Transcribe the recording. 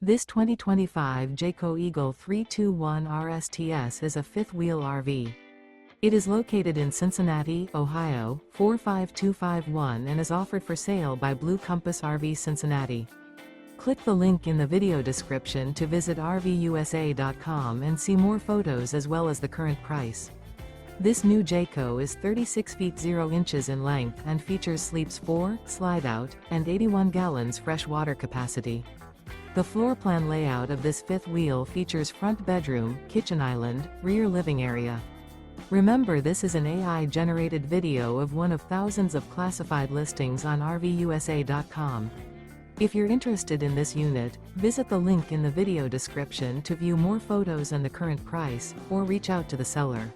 This 2025 Jayco Eagle 321 RSTS is a fifth-wheel RV. It is located in Cincinnati, Ohio, 45251 and is offered for sale by Blue Compass RV Cincinnati. Click the link in the video description to visit RVUSA.com and see more photos as well as the current price. This new Jayco is 36 feet 0 inches in length and features sleeps 4, slide-out, and 81 gallons fresh water capacity. The floor plan layout of this fifth wheel features front bedroom, kitchen island, rear living area. Remember, this is an AI-generated video of one of thousands of classified listings on RVUSA.com. If you're interested in this unit, visit the link in the video description to view more photos and the current price, or reach out to the seller.